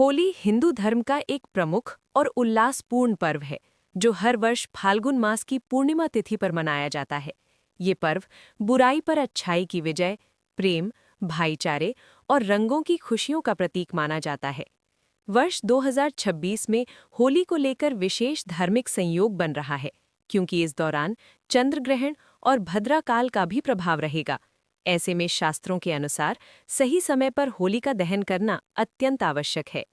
होली हिंदू धर्म का एक प्रमुख और उल्लासपूर्ण पर्व है जो हर वर्ष फाल्गुन मास की पूर्णिमा तिथि पर मनाया जाता है। ये पर्व बुराई पर अच्छाई की विजय, प्रेम, भाईचारे और रंगों की खुशियों का प्रतीक माना जाता है। वर्ष 2026 में होली को लेकर विशेष धार्मिक संयोग बन रहा है, क्योंकि इस दौरान चंद्र ग्रहण और भद्राकाल का भी प्रभाव रहेगा। ऐसे में शास्त्रों के अनुसार सही समय पर होलिका दहन करना अत्यंत आवश्यक है।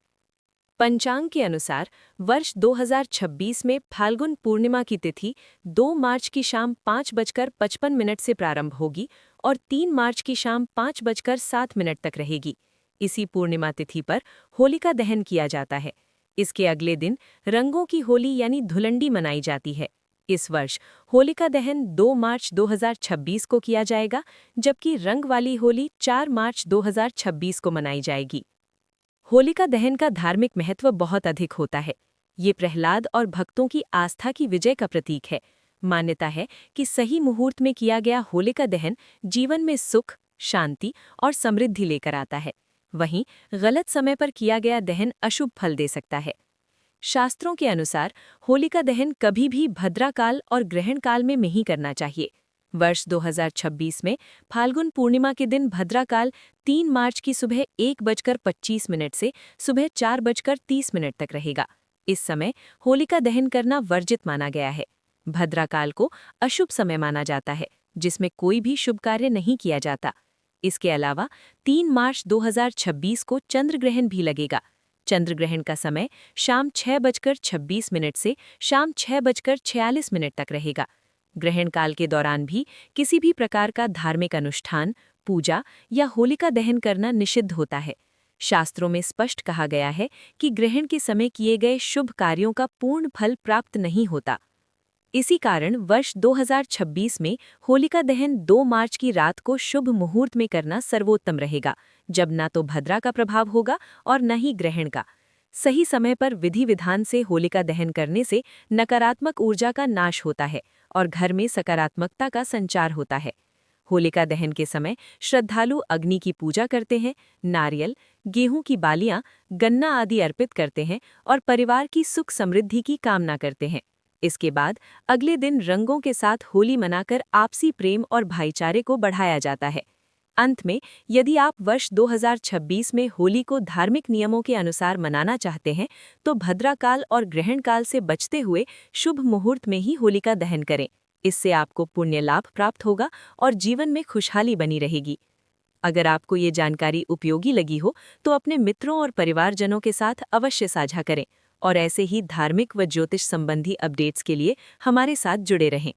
पंचांग के अनुसार वर्ष 2026 में फाल्गुन पूर्णिमा की तिथि 2 मार्च की शाम 5:55 से प्रारंभ होगी और 3 मार्च की शाम 5:07 तक रहेगी। इसी पूर्णिमा तिथि पर होलिका दहन किया जाता है। इसके अगले दिन रंगों की होली यानी धुलंडी मनाई जाती है। इस वर्ष होलिका दहन 2 मार्च 2026 को किया जाएगा, जबकि रंग वाली होली 4 मार्च 2026 को मनाई जाएगी। होलिका दहन का धार्मिक महत्व बहुत अधिक होता है। ये प्रहलाद और भक्तों की आस्था की विजय का प्रतीक है। मान्यता है कि सही मुहूर्त में किया गया होलिका दहन जीवन में सुख, शांति और समृद्धि लेकर आता है। वहीं गलत समय पर किया गया दहन अशुभ फल दे सकता है। शास्त्रों के अनुसार होलिका दहन कभी भी भद्राकाल और ग्रहण काल में नहीं करना चाहिए। वर्ष 2026 में फाल्गुन पूर्णिमा के दिन भद्राकाल 3 मार्च की सुबह 1:25 से सुबह 4:30 तक रहेगा। इस समय होलिका दहन करना वर्जित माना गया है। भद्राकाल को अशुभ समय माना जाता है, जिसमें कोई भी शुभ कार्य नहीं किया जाता। इसके अलावा 3 मार्च 2026 को चंद्र ग्रहण भी लगेगा। चंद्र ग्रहण का समय शाम 6:26 से शाम 6:46 तक रहेगा। ग्रहण काल के दौरान भी किसी भी प्रकार का धार्मिक अनुष्ठान, पूजा या होलिका दहन करना निषिद्ध होता है। शास्त्रों में स्पष्ट कहा गया है कि ग्रहण के समय किए गए शुभ कार्यों का पूर्ण फल प्राप्त नहीं होता। इसी कारण वर्ष 2026 में होलिका दहन 2 मार्च की रात को शुभ मुहूर्त में करना सर्वोत्तम रहेगा, जब न तो भद्रा का प्रभाव होगा और न ही ग्रहण का। सही समय पर विधि विधान से होलिका दहन करने से नकारात्मक ऊर्जा का नाश होता है और घर में सकारात्मकता का संचार होता है। होलिका दहन के समय श्रद्धालु अग्नि की पूजा करते हैं, नारियल, गेहूं की बालियां, गन्ना आदि अर्पित करते हैं और परिवार की सुख समृद्धि की कामना करते हैं। इसके बाद अगले दिन रंगों के साथ होली मनाकर आपसी प्रेम और भाईचारे को बढ़ाया जाता है। अंत में, यदि आप वर्ष 2026 में होली को धार्मिक नियमों के अनुसार मनाना चाहते हैं, तो भद्राकाल और ग्रहण काल से बचते हुए शुभ मुहूर्त में ही होलिका दहन करें। इससे आपको पुण्य लाभ प्राप्त होगा और जीवन में खुशहाली बनी रहेगी। अगर आपको ये जानकारी उपयोगी लगी हो, तो अपने मित्रों और परिवारजनों के साथ अवश्य साझा करें और ऐसे ही धार्मिक व ज्योतिष संबंधी अपडेट्स के लिए हमारे साथ जुड़े रहें।